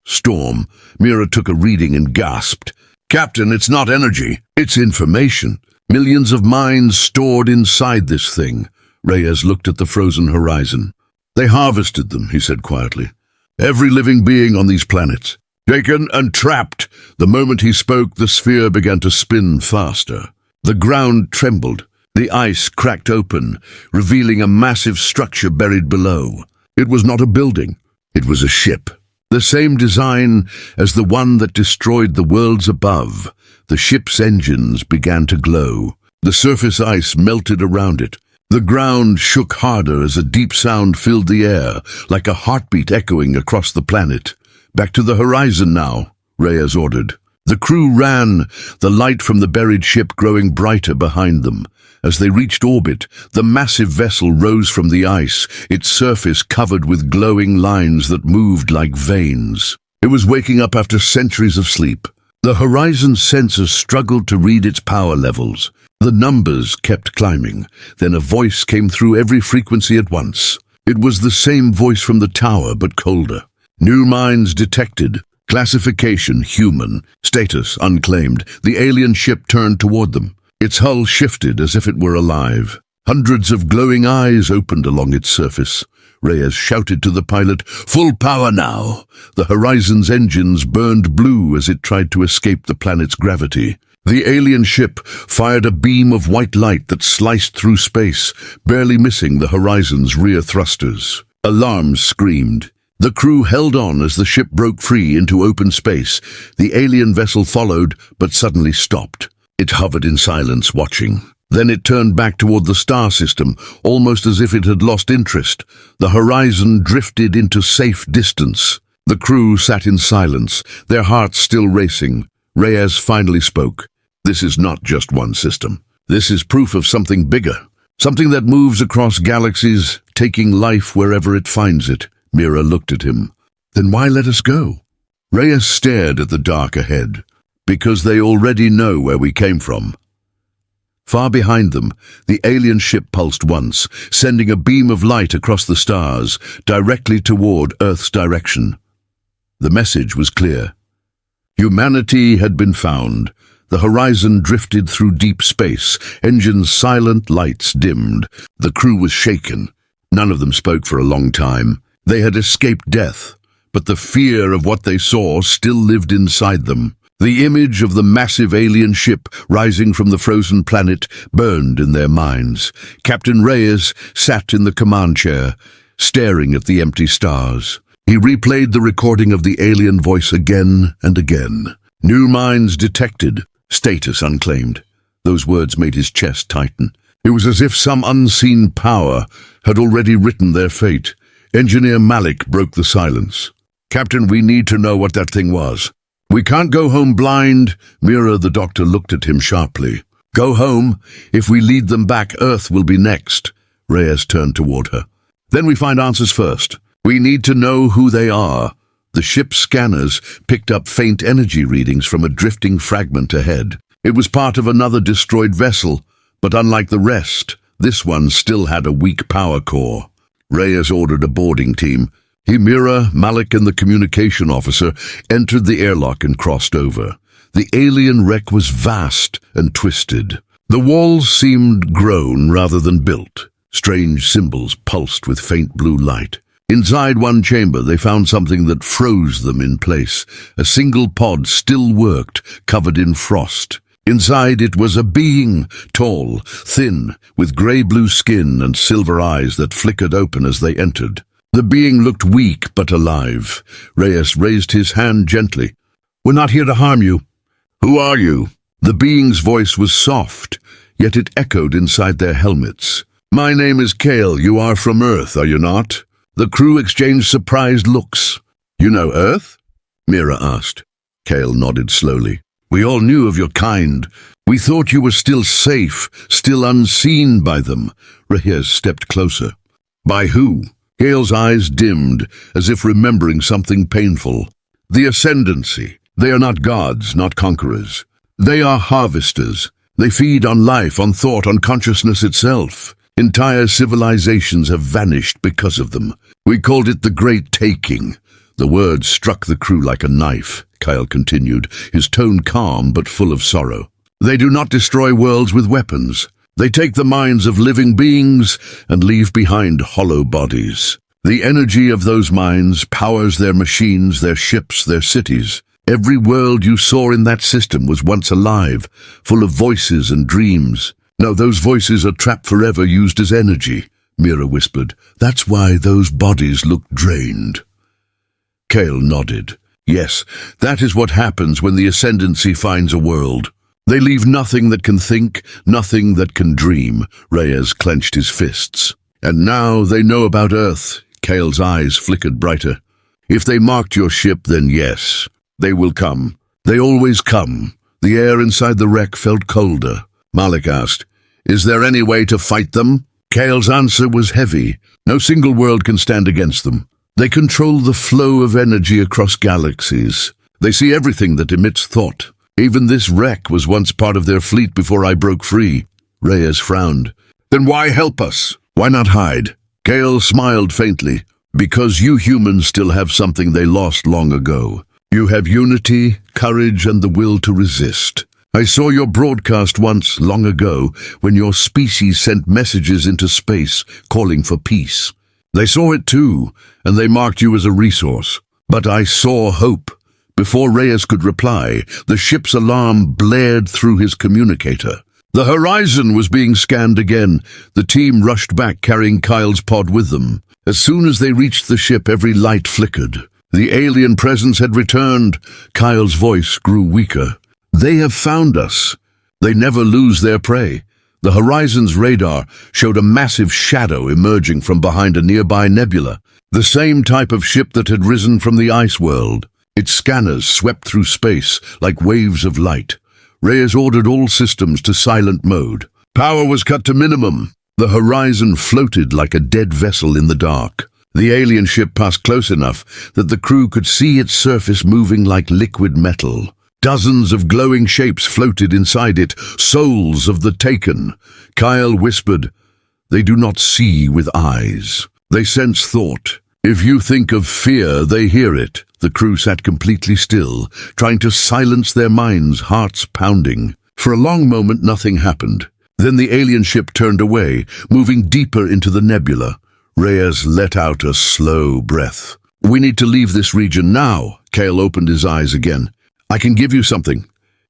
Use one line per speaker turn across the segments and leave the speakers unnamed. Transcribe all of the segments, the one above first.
storm. Mira took a reading and gasped. "Captain, it's not energy. It's information. Millions of minds stored inside this thing." Reyes looked at the frozen horizon. "They harvested them," he said quietly. "Every living being on these planets. Taken and trapped." The moment he spoke, the sphere began to spin faster. The ground trembled. The ice cracked open, revealing a massive structure buried below. It was not a building. It was a ship. The same design as the one that destroyed the worlds above. The ship's engines began to glow. The surface ice melted around it. The ground shook harder as a deep sound filled the air, like a heartbeat echoing across the planet. "Back to the horizon now," Reyes ordered. The crew ran, the light from the buried ship growing brighter behind them. As they reached orbit, the massive vessel rose from the ice, its surface covered with glowing lines that moved like veins. It was waking up after centuries of sleep. The horizon sensors struggled to read its power levels. The numbers kept climbing. Then a voice came through every frequency at once. It was the same voice from the tower, but colder. "New minds detected. Classification human. Status unclaimed." The alien ship turned toward them. Its hull shifted as if it were alive. Hundreds of glowing eyes opened along its surface. Reyes shouted to the pilot, "Full power now!" The horizon's engines burned blue as it tried to escape the planet's gravity. The alien ship fired a beam of white light that sliced through space, barely missing the horizon's rear thrusters. Alarms screamed. The crew held on as the ship broke free into open space. The alien vessel followed, but suddenly stopped. It hovered in silence, watching. Then it turned back toward the star system, almost as if it had lost interest. The horizon drifted into safe distance. The crew sat in silence, their hearts still racing. Reyes finally spoke. "This is not just one system. This is proof of something bigger. Something that moves across galaxies, taking life wherever it finds it." Mira looked at him. "Then why let us go?" Reyes stared at the dark ahead. "Because they already know where we came from." Far behind them, the alien ship pulsed once, sending a beam of light across the stars, directly toward Earth's direction. The message was clear. Humanity had been found. The horizon drifted through deep space, engines silent, lights dimmed. The crew was shaken. None of them spoke for a long time. They had escaped death, but the fear of what they saw still lived inside them. The image of the massive alien ship rising from the frozen planet burned in their minds. Captain Reyes sat in the command chair, staring at the empty stars. He replayed the recording of the alien voice again and again. "New minds detected. Status unclaimed." Those words made his chest tighten. It was as if some unseen power had already written their fate. Engineer Malik broke the silence. "Captain, we need to know what that thing was. We can't go home blind." Mira, the doctor, looked at him sharply. "Go home. If we lead them back, Earth will be next." Reyes turned toward her. "Then we find answers first. We need to know who they are." The ship's scanners picked up faint energy readings from a drifting fragment ahead. It was part of another destroyed vessel, but unlike the rest, this one still had a weak power core. Reyes ordered a boarding team. He, Mira, Malik, and the communication officer entered the airlock and crossed over. The alien wreck was vast and twisted. The walls seemed grown rather than built. Strange symbols pulsed with faint blue light. Inside one chamber, they found something that froze them in place. A single pod still worked, covered in frost. Inside it was a being, tall, thin, with grey-blue skin and silver eyes that flickered open as they entered. The being looked weak but alive. Reyes raised his hand gently. "We're not here to harm you." "Who are you?" The being's voice was soft, yet it echoed inside their helmets. "My name is Kale. You are from Earth, are you not?" The crew exchanged surprised looks. "You know Earth?" Mira asked. Kale nodded slowly. "We all knew of your kind. We thought you were still safe, still unseen by them." Reyes stepped closer. "By who?" Kale's eyes dimmed, as if remembering something painful. "The Ascendancy. They are not gods, not conquerors. They are harvesters. They feed on life, on thought, on consciousness itself. Entire civilizations have vanished because of them. We called it the Great Taking. The words struck the crew like a knife, Kyle continued, his tone calm but full of sorrow. They do not destroy worlds with weapons. They take the minds of living beings and leave behind hollow bodies. The energy of those minds powers their machines, their ships, their cities. Every world you saw in that system was once alive, full of voices and dreams. Now those voices are trapped forever, used as energy, Mira whispered. That's why those bodies look drained. Kale nodded. Yes, that is what happens when the Ascendancy finds a world. They leave nothing that can think, nothing that can dream. Reyes clenched his fists. And now they know about Earth. Kale's eyes flickered brighter. If they marked your ship, then yes, they will come. They always come. The air inside the wreck felt colder. Malik asked, "Is there any way to fight them?" Kale's answer was heavy. No single world can stand against them. They control the flow of energy across galaxies. They see everything that emits thought. Even this wreck was once part of their fleet before I broke free. Reyes frowned. Then why help us? Why not hide? Kale smiled faintly. Because you humans still have something they lost long ago. You have unity, courage, and the will to resist. I saw your broadcast once, long ago, when your species sent messages into space, calling for peace. They saw it too, and they marked you as a resource. But I saw hope. Before Reyes could reply, the ship's alarm blared through his communicator. The horizon was being scanned again. The team rushed back, carrying Kyle's pod with them. As soon as they reached the ship, every light flickered. The alien presence had returned. Kyle's voice grew weaker. They have found us. They never lose their prey. The horizon's radar showed a massive shadow emerging from behind a nearby nebula, the same type of ship that had risen from the ice world. Its scanners swept through space like waves of light. Reyes ordered all systems to silent mode. Power was cut to minimum. The horizon floated like a dead vessel in the dark. The alien ship passed close enough that the crew could see its surface moving like liquid metal. Dozens of glowing shapes floated inside it, souls of the taken. Kyle whispered, "They do not see with eyes. They sense thought. If you think of fear, they hear it." The crew sat completely still, trying to silence their minds, hearts pounding. For a long moment, nothing happened. Then the alien ship turned away, moving deeper into the nebula. Reyes let out a slow breath. "We need to leave this region now." Kale opened his eyes again. "I can give you something.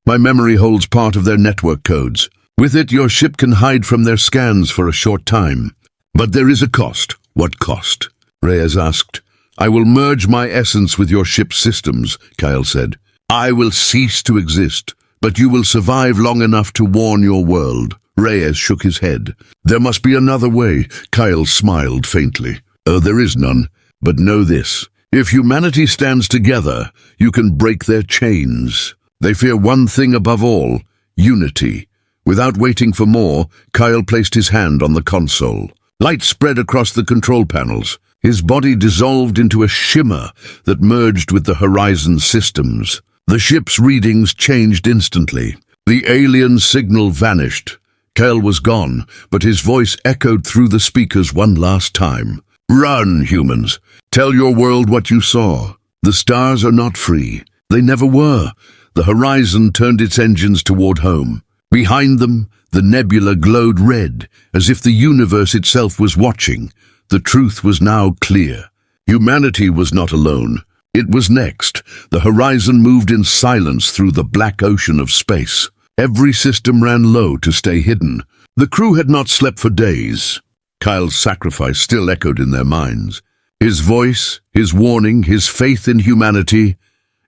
My memory holds part of their network codes. With it, your ship can hide from their scans for a short time. But there is a cost." "What cost?" Reyes asked. "I will merge my essence with your ship's systems," Kyle said. "I will cease to exist, but you will survive long enough to warn your world." Reyes shook his head. "There must be another way." Kyle smiled faintly. "There is none. But know this. If humanity stands together, you can break their chains. They fear one thing above all, unity." Without waiting for more, Kyle placed his hand on the console. Light spread across the control panels. His body dissolved into a shimmer that merged with the horizon systems. The ship's readings changed instantly. The alien signal vanished. Kyle was gone, but his voice echoed through the speakers one last time. "Run, humans. Tell your world what you saw. The stars are not free. They never were." The horizon turned its engines toward home. Behind them, the nebula glowed red, as if the universe itself was watching. The truth was now clear. Humanity was not alone. It was next. The horizon moved in silence through the black ocean of space. Every system ran low to stay hidden. The crew had not slept for days. Kyle's sacrifice still echoed in their minds. His voice, his warning, his faith in humanity,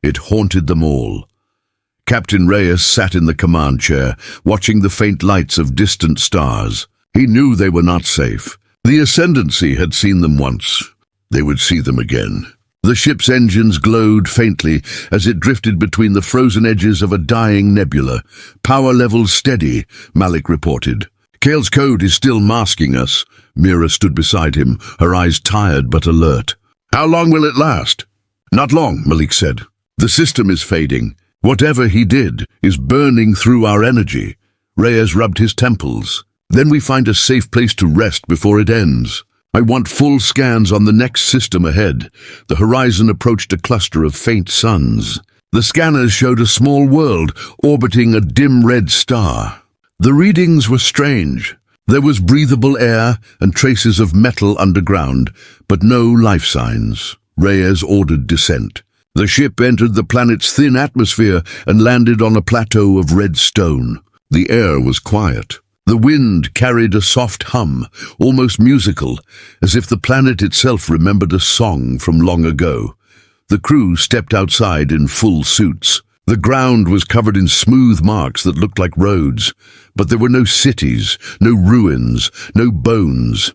it haunted them all. Captain Reyes sat in the command chair, watching the faint lights of distant stars. He knew they were not safe. The Ascendancy had seen them once. They would see them again. The ship's engines glowed faintly as it drifted between the frozen edges of a dying nebula. "Power levels steady," Malik reported. "Kale's code is still masking us." Mira stood beside him, her eyes tired but alert. "How long will it last?" "Not long," Malik said. "The system is fading. Whatever he did is burning through our energy." Reyes rubbed his temples. "Then we find a safe place to rest before it ends." I want full scans on the next system ahead. The horizon approached a cluster of faint suns. The scanners showed a small world orbiting a dim red star. The readings were strange. There was breathable air and traces of metal underground, but no life signs. Reyes ordered descent. The ship entered the planet's thin atmosphere and landed on a plateau of red stone. The air was quiet. The wind carried a soft hum, almost musical, as if the planet itself remembered a song from long ago. The crew stepped outside in full suits. The ground was covered in smooth marks that looked like roads, but there were no cities, no ruins, no bones.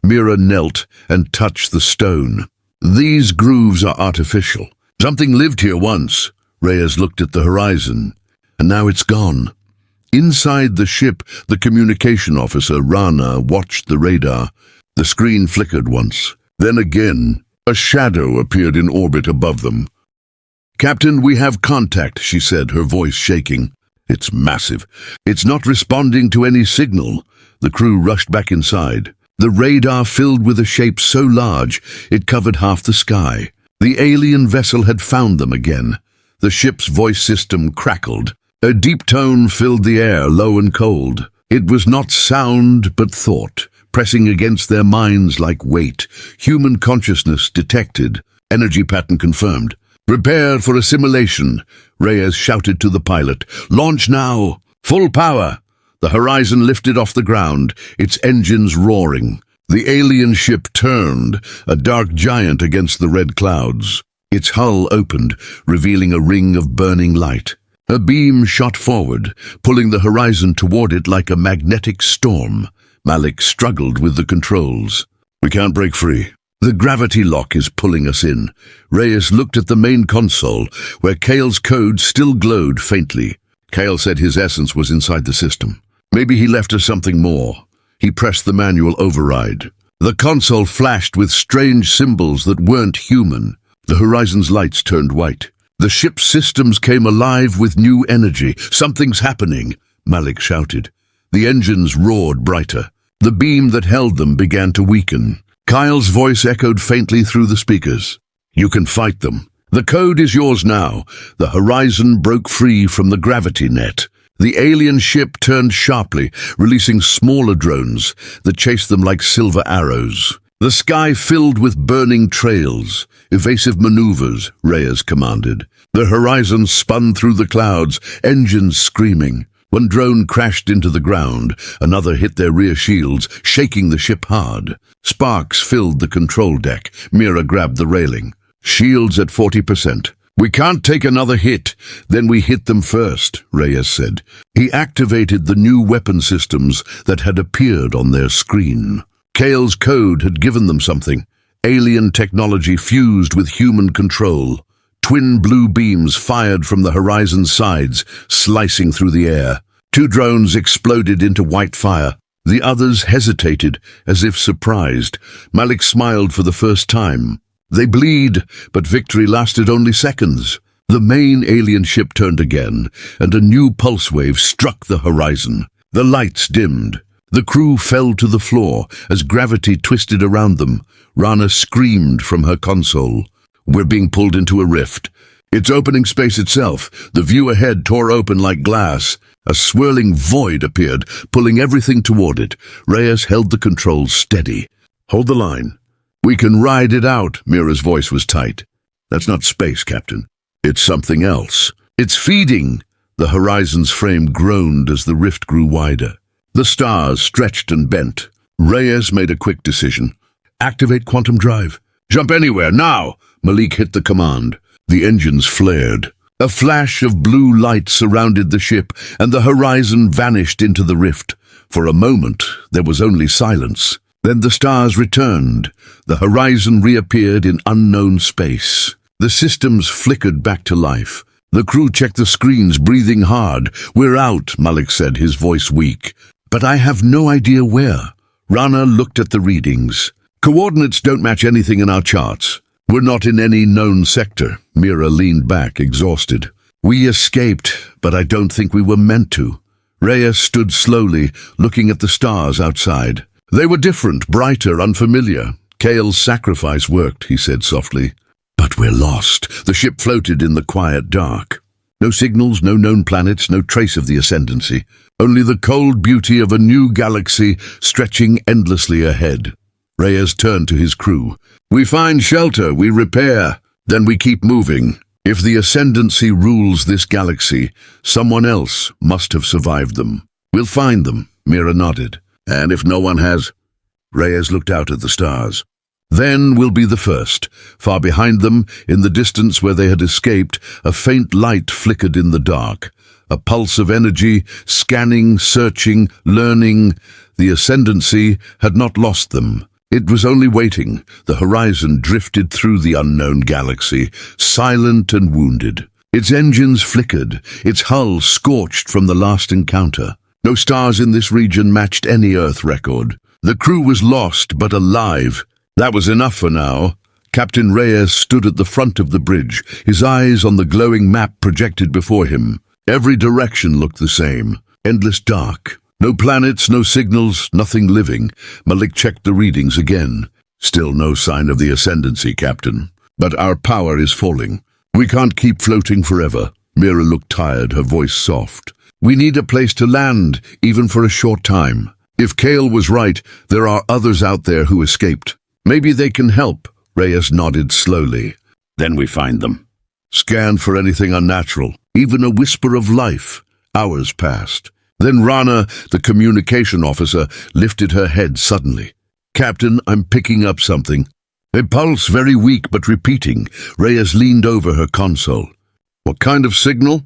Mira knelt and touched the stone. These grooves are artificial. Something lived here once. Reyes looked at the horizon, and now it's gone. Inside the ship, the communication officer, Rana, watched the radar. The screen flickered once. Then again, a shadow appeared in orbit above them. "Captain, we have contact," she said, her voice shaking. "It's massive. It's not responding to any signal." The crew rushed back inside. The radar filled with a shape so large it covered half the sky. The alien vessel had found them again. The ship's voice system crackled. A deep tone filled the air, low and cold. It was not sound, but thought, pressing against their minds like weight. Human consciousness detected. Energy pattern confirmed. "Prepare for assimilation," Reyes shouted to the pilot. "Launch now! Full power!" The horizon lifted off the ground, its engines roaring. The alien ship turned, a dark giant against the red clouds. Its hull opened, revealing a ring of burning light. A beam shot forward, pulling the horizon toward it like a magnetic storm. Malik struggled with the controls. "We can't break free. The gravity lock is pulling us in." Reyes looked at the main console, where Kale's code still glowed faintly. Kale said his essence was inside the system. Maybe he left us something more. He pressed the manual override. The console flashed with strange symbols that weren't human. The horizon's lights turned white. The ship's systems came alive with new energy. "Something's happening," Malik shouted. The engines roared brighter. The beam that held them began to weaken. Kyle's voice echoed faintly through the speakers. "You can fight them. The code is yours now." The horizon broke free from the gravity net. The alien ship turned sharply, releasing smaller drones that chased them like silver arrows. The sky filled with burning trails. "Evasive maneuvers," Reyes commanded. The horizon spun through the clouds, engines screaming. One drone crashed into the ground, another hit their rear shields, shaking the ship hard. Sparks filled the control deck. Mira grabbed the railing. "Shields at 40%. We can't take another hit. Then we hit them first," Reyes said. He activated the new weapon systems that had appeared on their screen. Kale's code had given them something. Alien technology fused with human control. Twin blue beams fired from the horizon's sides, slicing through the air. 2 drones exploded into white fire. The others hesitated, as if surprised. Malik smiled for the first time. They bleed, but victory lasted only seconds. The main alien ship turned again, and a new pulse wave struck the horizon. The lights dimmed. The crew fell to the floor as gravity twisted around them. Rana screamed from her console. "We're being pulled into a rift. It's opening space itself." The view ahead tore open like glass. A swirling void appeared, pulling everything toward it. Reyes held the controls steady. "Hold the line. We can ride it out." Mira's voice was tight. "That's not space, Captain. It's something else. It's feeding." The horizon's frame groaned as the rift grew wider. The stars stretched and bent. Reyes made a quick decision. "Activate quantum drive. Jump anywhere, now!" Malik hit the command. The engines flared. A flash of blue light surrounded the ship, and the horizon vanished into the rift. For a moment, there was only silence. Then the stars returned. The horizon reappeared in unknown space. The systems flickered back to life. The crew checked the screens, breathing hard. "We're out," Malik said, his voice weak. "But I have no idea where." Rana looked at the readings. "Coordinates don't match anything in our charts. We're not in any known sector." Mira leaned back, exhausted. "We escaped, but I don't think we were meant to." Reyes stood slowly, looking at the stars outside. They were different, brighter, unfamiliar. Kale's sacrifice worked, he said softly. But we're lost. The ship floated in the quiet dark. No signals, no known planets, no trace of the Ascendancy. Only the cold beauty of a new galaxy stretching endlessly ahead. Reyes turned to his crew. We find shelter, we repair, then we keep moving. If the Ascendancy rules this galaxy, someone else must have survived them. We'll find them, Mira nodded. And if no one has... Reyes looked out at the stars. Then we'll be the first. Far behind them, in the distance where they had escaped, a faint light flickered in the dark. A pulse of energy, scanning, searching, learning. The Ascendancy had not lost them. It was only waiting. The horizon drifted through the unknown galaxy, silent and wounded. Its engines flickered, its hull scorched from the last encounter. No stars in this region matched any Earth record. The crew was lost, but alive. That was enough for now. Captain Reyes stood at the front of the bridge, his eyes on the glowing map projected before him. Every direction looked the same. Endless dark. No planets, no signals, nothing living. Malik checked the readings again. Still no sign of the Ascendancy, Captain. But our power is falling. We can't keep floating forever. Mira looked tired, her voice soft. We need a place to land, even for a short time. If Kale was right, there are others out there who escaped. Maybe they can help. Reyes nodded slowly. Then we find them. Scan for anything unnatural, even a whisper of life. Hours passed. Then Rana, the communication officer, lifted her head suddenly. Captain, I'm picking up something. A pulse, very weak but repeating. Reyes leaned over her console. What kind of signal?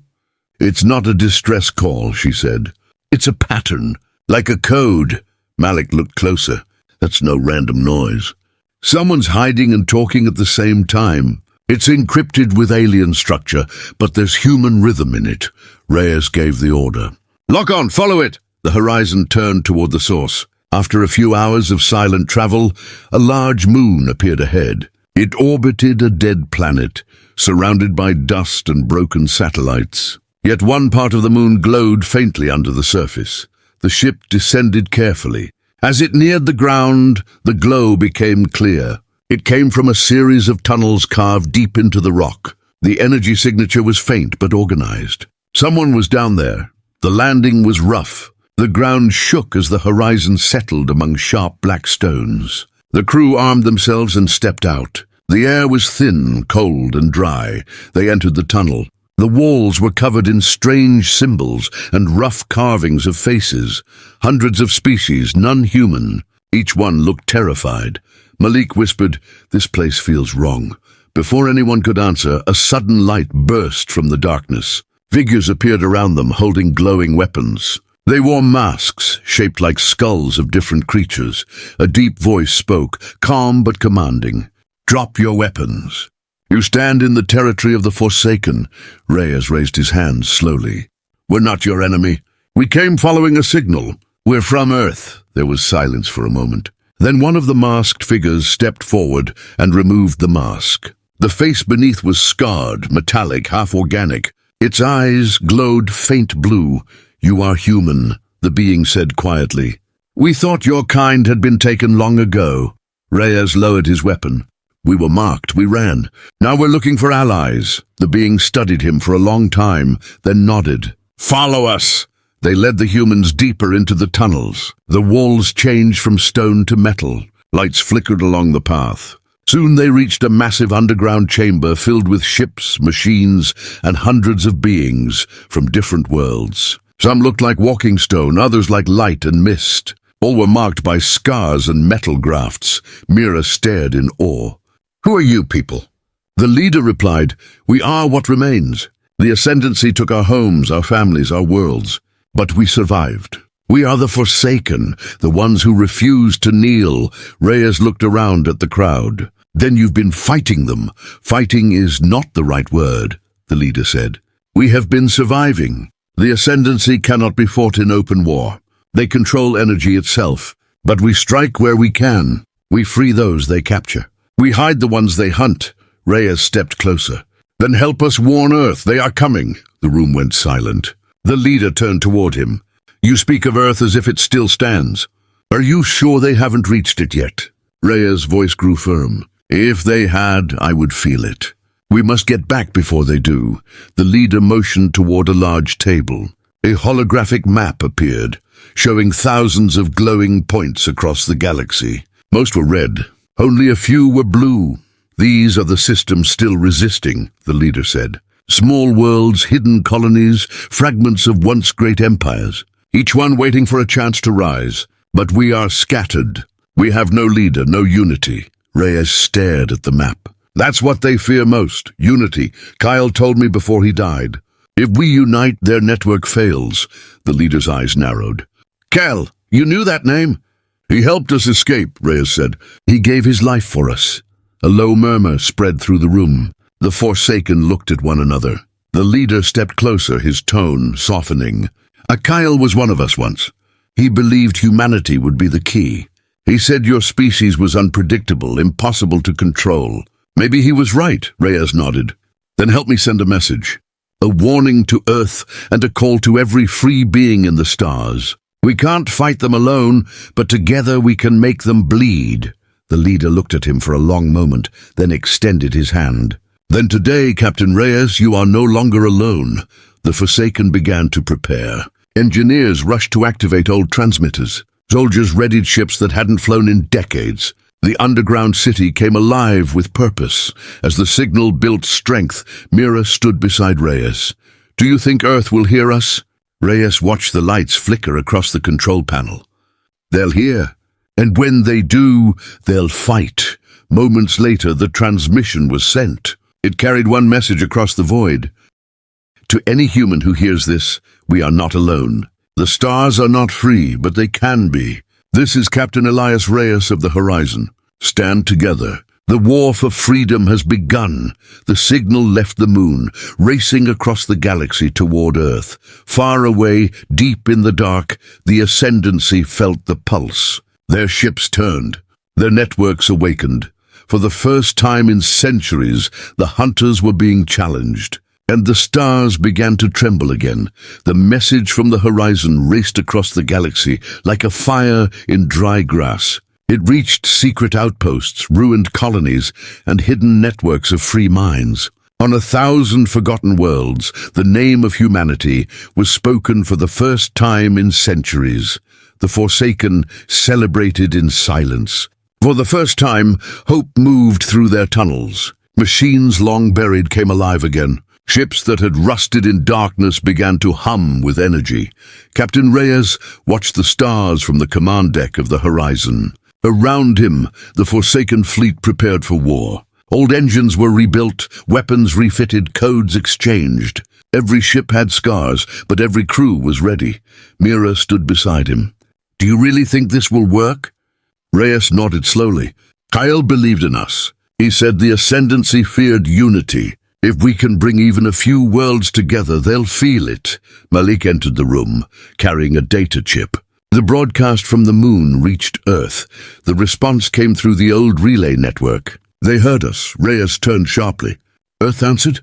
It's not a distress call, she said. It's a pattern, like a code. Malik looked closer. That's no random noise. Someone's hiding and talking at the same time. It's encrypted with alien structure, but there's human rhythm in it. Reyes gave the order. Lock on, follow it! The horizon turned toward the source. After a few hours of silent travel, a large moon appeared ahead. It orbited a dead planet, surrounded by dust and broken satellites. Yet one part of the moon glowed faintly under the surface. The ship descended carefully. As it neared the ground, the glow became clear. It came from a series of tunnels carved deep into the rock. The energy signature was faint but organized. Someone was down there. The landing was rough. The ground shook as the horizon settled among sharp black stones. The crew armed themselves and stepped out. The air was thin, cold, and dry. They entered the tunnel. The walls were covered in strange symbols and rough carvings of faces. Hundreds of species, none human. Each one looked terrified. Malik whispered, "This place feels wrong." Before anyone could answer, a sudden light burst from the darkness. Figures appeared around them, holding glowing weapons. They wore masks, shaped like skulls of different creatures. A deep voice spoke, calm but commanding. "Drop your weapons. You stand in the territory of the Forsaken." Reyes raised his hands slowly. "We're not your enemy. We came following a signal. We're from Earth." There was silence for a moment. Then one of the masked figures stepped forward and removed the mask. The face beneath was scarred, metallic, half-organic. Its eyes glowed faint blue. "You are human," the being said quietly. "We thought your kind had been taken long ago." Reyes lowered his weapon. "We were marked, we ran. Now we're looking for allies." The being studied him for a long time, then nodded. "Follow us." They led the humans deeper into the tunnels. The walls changed from stone to metal. Lights flickered along the path. Soon they reached a massive underground chamber filled with ships, machines, and hundreds of beings from different worlds. Some looked like walking stone, others like light and mist. All were marked by scars and metal grafts. Mira stared in awe. "Who are you people?" The leader replied, "We are what remains. The Ascendancy took our homes, our families, our worlds. But we survived. We are the Forsaken, the ones who refused to kneel." Reyes looked around at the crowd. "Then you've been fighting them." "Fighting is not the right word," the leader said. "We have been surviving. The Ascendancy cannot be fought in open war. They control energy itself. But we strike where we can. We free those they capture. We hide the ones they hunt." Reyes stepped closer. "Then help us warn Earth. They are coming." The room went silent. The leader turned toward him. "You speak of Earth as if it still stands. Are you sure they haven't reached it yet? Reyes' voice grew firm. If they had, I would feel it. We must get back before they do. The leader motioned toward a large table. A holographic map appeared, showing thousands of glowing points across the galaxy. Most were red. Only a few were blue. These are the systems still resisting, the leader said. Small worlds, hidden colonies, fragments of once great empires, each one waiting for a chance to rise. But we are scattered. We have no leader, no unity. Reyes stared at the map. That's what they fear most, unity. Kyle told me before he died. If we unite, their network fails. The leader's eyes narrowed. Cal, you knew that name? He helped us escape, Reyes said. He gave his life for us. A low murmur spread through the room. The Forsaken looked at one another. The leader stepped closer, his tone softening. Kyle was one of us once. He believed humanity would be the key. He said your species was unpredictable, impossible to control. Maybe he was right, Reyes nodded. Then help me send a message. A warning to Earth and a call to every free being in the stars. We can't fight them alone, but together we can make them bleed. The leader looked at him for a long moment, then extended his hand. Then today, Captain Reyes, you are no longer alone. The Forsaken began to prepare. Engineers rushed to activate old transmitters. Soldiers readied ships that hadn't flown in decades. The underground city came alive with purpose. As the signal built strength, Mira stood beside Reyes. Do you think Earth will hear us? Reyes watched the lights flicker across the control panel. They'll hear. And when they do, they'll fight. Moments later, the transmission was sent. It carried one message across the void. To any human who hears this, we are not alone. The stars are not free, but they can be. This is Captain Elias Reyes of the Horizon. Stand together. The war for freedom has begun. The signal left the moon, racing across the galaxy toward Earth. Far away, deep in the dark, the Ascendancy felt the pulse. Their ships turned. Their networks awakened. For the first time in centuries, the hunters were being challenged. And the stars began to tremble again. The message from the horizon raced across the galaxy like a fire in dry grass. It reached secret outposts, ruined colonies, and hidden networks of free minds. On 1,000 forgotten worlds, the name of humanity was spoken for the first time in centuries. The Forsaken celebrated in silence. For the first time, hope moved through their tunnels. Machines long buried came alive again. Ships that had rusted in darkness began to hum with energy. Captain Reyes watched the stars from the command deck of the Horizon. Around him, the Forsaken fleet prepared for war. Old engines were rebuilt, weapons refitted, codes exchanged. Every ship had scars, but every crew was ready. Mira stood beside him. Do you really think this will work? Reyes nodded slowly. Kyle believed in us. He said the Ascendancy feared unity. If we can bring even a few worlds together, they'll feel it. Malik entered the room, carrying a data chip. The broadcast from the moon reached Earth. The response came through the old relay network. They heard us. Reyes turned sharply. Earth answered.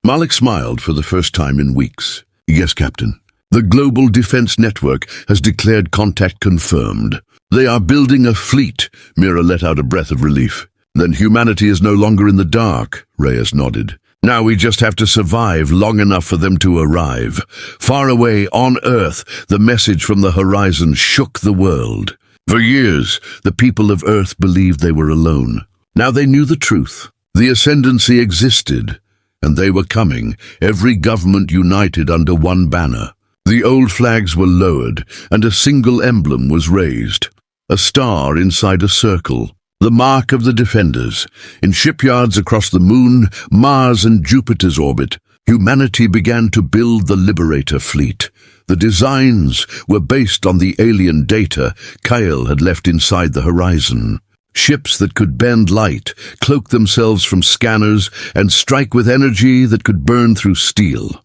Malik smiled for the first time in weeks. Yes, Captain. The Global Defense Network has declared contact confirmed. They are building a fleet. Mira let out a breath of relief. Then humanity is no longer in the dark, Reyes nodded. Now we just have to survive long enough for them to arrive. Far away, on Earth, the message from the horizon shook the world. For years, the people of Earth believed they were alone. Now they knew the truth. The Ascendancy existed, and they were coming, every government united under one banner. The old flags were lowered, and a single emblem was raised. A star inside a circle. The mark of the Defenders. In shipyards across the Moon, Mars and Jupiter's orbit, humanity began to build the Liberator fleet. The designs were based on the alien data Kyle had left inside the horizon. Ships that could bend light, cloak themselves from scanners, and strike with energy that could burn through steel.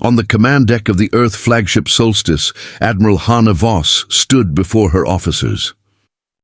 On the command deck of the Earth flagship Solstice, Admiral Hannah Voss stood before her officers.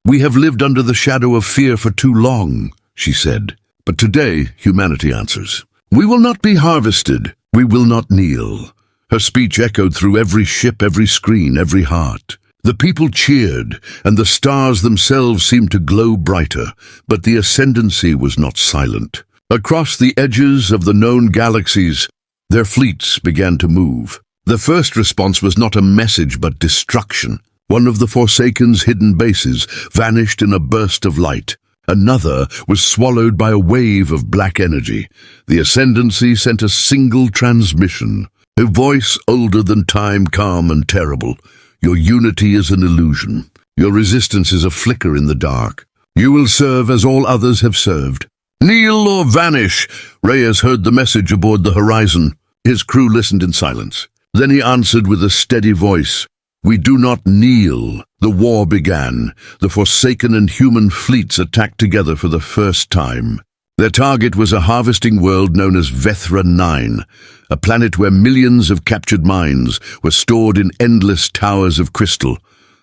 We have lived under the shadow of fear for too long, she said. But today, humanity answers. We will not be harvested. We will not kneel. Her speech echoed through every ship, every screen, every heart. The people cheered, and the stars themselves seemed to glow brighter, but the Ascendancy was not silent. Across the edges of the known galaxies, their fleets began to move. The first response was not a message but destruction. One of the Forsaken's hidden bases vanished in a burst of light. Another was swallowed by a wave of black energy. The Ascendancy sent a single transmission, a voice older than time, calm and terrible. Your unity is an illusion. Your resistance is a flicker in the dark. You will serve as all others have served. Kneel or vanish! Reyes heard the message aboard the horizon. His crew listened in silence. Then he answered with a steady voice. We do not kneel. The war began. The Forsaken and human fleets attacked together for the first time. Their target was a harvesting world known as Vethra 9, a planet where millions of captured mines were stored in endless towers of crystal.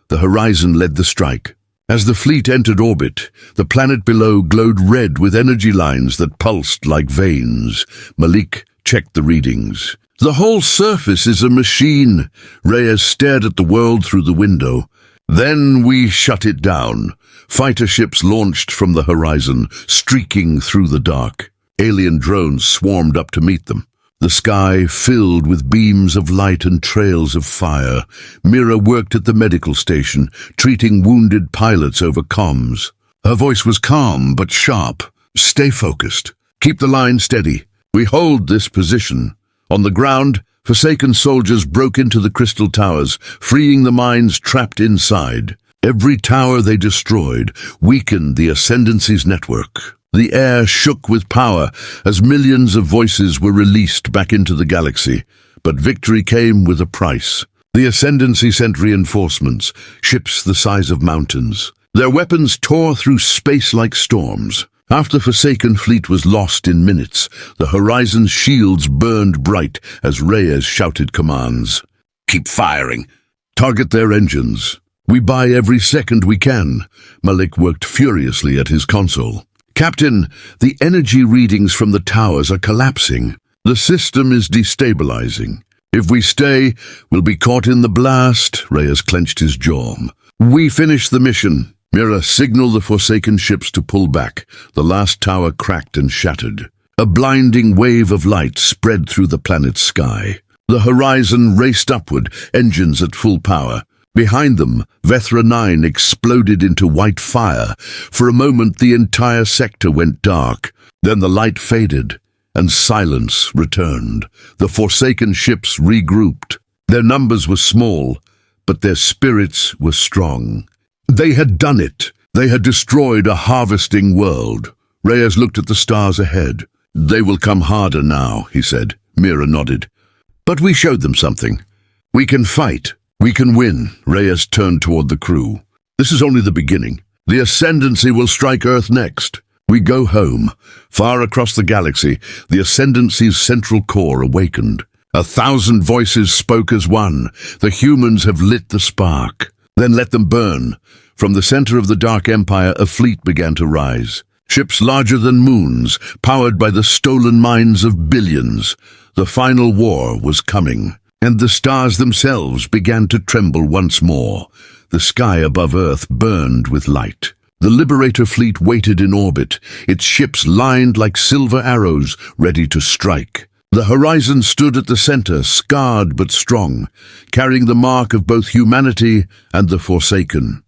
The horizon led the strike. As the fleet entered orbit, the planet below glowed red with energy lines that pulsed like veins. Malik checked the readings. The whole surface is a machine. Reyes stared at the world through the window. Then we shut it down. Fighter ships launched from the horizon, streaking through the dark. Alien drones swarmed up to meet them. The sky filled with beams of light and trails of fire. Mira worked at the medical station, treating wounded pilots over comms. Her voice was calm but sharp. Stay focused. Keep the line steady. We hold this position. On the ground, Forsaken soldiers broke into the crystal towers, freeing the mines trapped inside. Every tower they destroyed weakened the Ascendancy's network. The air shook with power as millions of voices were released back into the galaxy. But victory came with a price. The Ascendancy sent reinforcements, ships the size of mountains. Their weapons tore through space like storms. After the Forsaken fleet was lost in minutes, the horizon's shields burned bright as Reyes shouted commands. Keep firing. Target their engines. We buy every second we can. Malik worked furiously at his console. Captain, the energy readings from the towers are collapsing. The system is destabilizing. If we stay, we'll be caught in the blast. Reyes clenched his jaw. We finish the mission. Mira signaled the Forsaken ships to pull back. The last tower cracked and shattered. A blinding wave of light spread through the planet's sky. The horizon raced upward, engines at full power. Behind them, Vethra 9 exploded into white fire. For a moment, the entire sector went dark. Then the light faded, and silence returned. The Forsaken ships regrouped. Their numbers were small, but their spirits were strong. They had done it. They had destroyed a harvesting world. Reyes looked at the stars ahead. They will come harder now, he said. Mira nodded. But we showed them something. We can fight. We can win. Reyes turned toward the crew. This is only the beginning. The Ascendancy will strike Earth next. We go home. Far across the galaxy, the Ascendancy's central core awakened. 1,000 voices spoke as one. The humans have lit the spark. Then let them burn. From the center of the Dark Empire, a fleet began to rise. Ships larger than moons, powered by the stolen minds of billions. The final war was coming, and the stars themselves began to tremble once more. The sky above Earth burned with light. The Liberator fleet waited in orbit, its ships lined like silver arrows, ready to strike. The horizon stood at the center, scarred but strong, carrying the mark of both humanity and the Forsaken.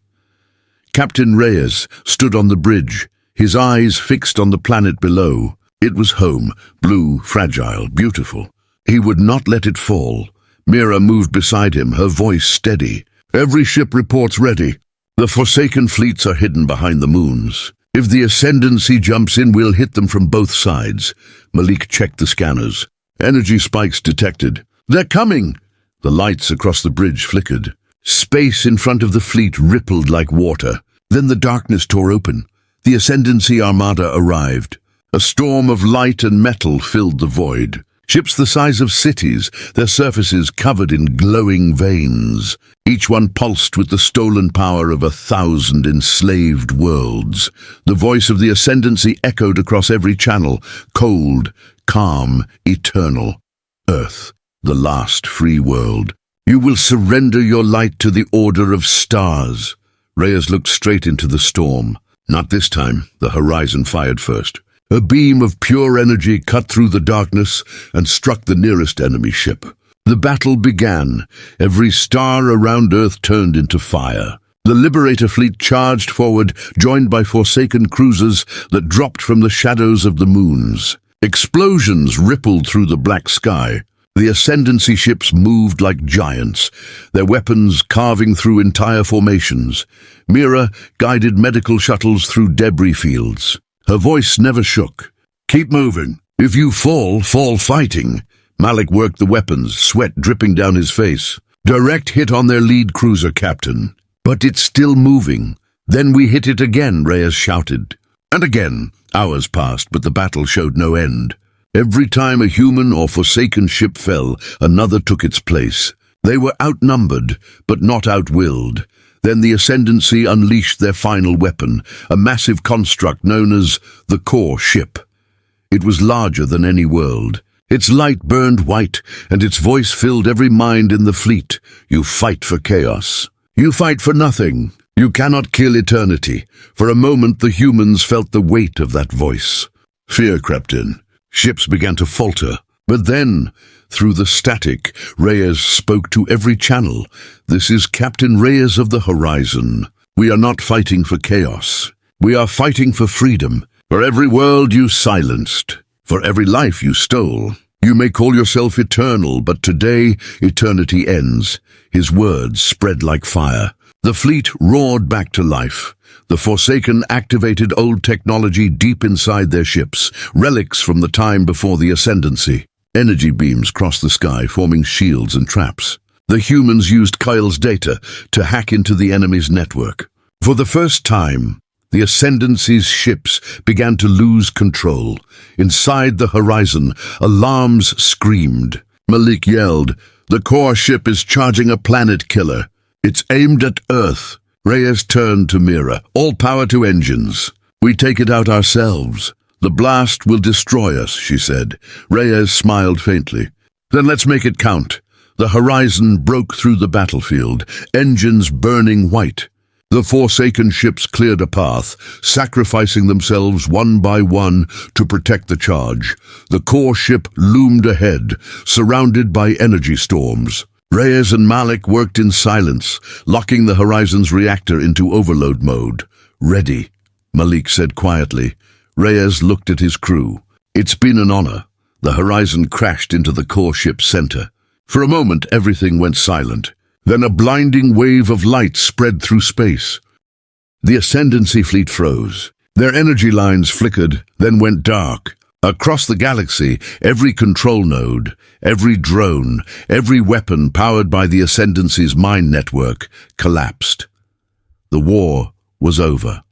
Captain Reyes stood on the bridge, his eyes fixed on the planet below. It was home, blue, fragile, beautiful. He would not let it fall. Mira moved beside him, her voice steady. Every ship reports ready. The Forsaken fleets are hidden behind the moons. If the Ascendancy jumps in, we'll hit them from both sides. Malik checked the scanners. Energy spikes detected. They're coming! The lights across the bridge flickered. Space in front of the fleet rippled like water. Then the darkness tore open. The Ascendancy armada arrived. A storm of light and metal filled the void. Ships the size of cities, their surfaces covered in glowing veins. Each one pulsed with the stolen power of 1,000 enslaved worlds. The voice of the Ascendancy echoed across every channel, cold, calm, eternal. Earth, the last free world. You will surrender your light to the order of stars. Reyes looked straight into the storm. Not this time. The horizon fired first. A beam of pure energy cut through the darkness and struck the nearest enemy ship. The battle began. Every star around Earth turned into fire. The Liberator fleet charged forward, joined by Forsaken cruisers that dropped from the shadows of the moons. Explosions rippled through the black sky. The Ascendancy ships moved like giants, their weapons carving through entire formations. Mira guided medical shuttles through debris fields. Her voice never shook. Keep moving. If you fall, fall fighting. Malik worked the weapons, sweat dripping down his face. Direct hit on their lead cruiser, Captain. But it's still moving. Then we hit it again, Reyes shouted. And again. Hours passed, but the battle showed no end. Every time a human or Forsaken ship fell, another took its place. They were outnumbered, but not outwilled. Then the Ascendancy unleashed their final weapon, a massive construct known as the Core Ship. It was larger than any world. Its light burned white, and its voice filled every mind in the fleet. You fight for chaos. You fight for nothing. You cannot kill eternity. For a moment the humans felt the weight of that voice. Fear crept in. Ships began to falter. But then, through the static, Reyes spoke to every channel. This is Captain Reyes of the Horizon. We are not fighting for chaos. We are fighting for freedom. For every world you silenced. For every life you stole. You may call yourself eternal, but today eternity ends. His words spread like fire. The fleet roared back to life. The Forsaken activated old technology deep inside their ships, relics from the time before the Ascendancy. Energy beams crossed the sky, forming shields and traps. The humans used Kyle's data to hack into the enemy's network. For the first time, the Ascendancy's ships began to lose control. Inside the horizon, alarms screamed. Malik yelled, "The core ship is charging a planet killer. It's aimed at Earth." Reyes turned to Mira. "All power to engines. We take it out ourselves. The blast will destroy us," she said. Reyes smiled faintly. "Then let's make it count." The horizon broke through the battlefield, engines burning white. The Forsaken ships cleared a path, sacrificing themselves one by one to protect the charge. The core ship loomed ahead, surrounded by energy storms. Reyes and Malik worked in silence, locking the Horizon's reactor into overload mode. "Ready," Malik said quietly. Reyes looked at his crew. "It's been an honor." The Horizon crashed into the core ship's center. For a moment, everything went silent. Then a blinding wave of light spread through space. The Ascendancy fleet froze. Their energy lines flickered, then went dark. Across the galaxy, every control node, every drone, every weapon powered by the Ascendancy's mine network collapsed. The war was over.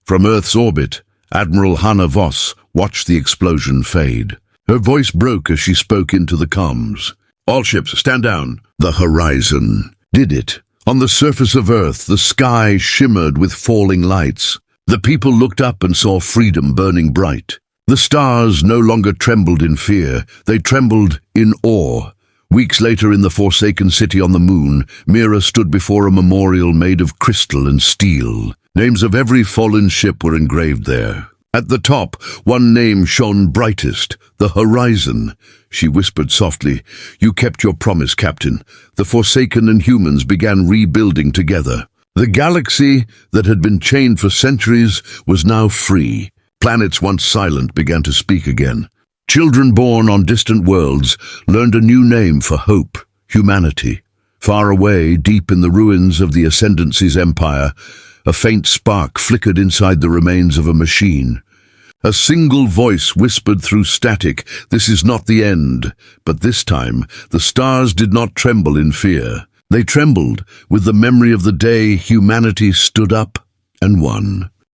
From Earth's orbit, Admiral Hannah Voss watched the explosion fade. Her voice broke as she spoke into the comms. "All ships, stand down." The Horizon did it. On the surface of Earth, the sky shimmered with falling lights. The people looked up and saw freedom burning bright. The stars no longer trembled in fear, they trembled in awe. Weeks later in the Forsaken city on the moon, Mira stood before a memorial made of crystal and steel. Names of every fallen ship were engraved there. At the top, one name shone brightest, the Horizon. She whispered softly, "You kept your promise, Captain." The Forsaken and humans began rebuilding together. The galaxy that had been chained for centuries was now free. Planets once silent began to speak again. Children born on distant worlds learned a new name for hope, humanity. Far away, deep in the ruins of the Ascendancy's empire, a faint spark flickered inside the remains of a machine. A single voice whispered through static, "This is not the end." But this time, the stars did not tremble in fear. They trembled with the memory of the day humanity stood up and won.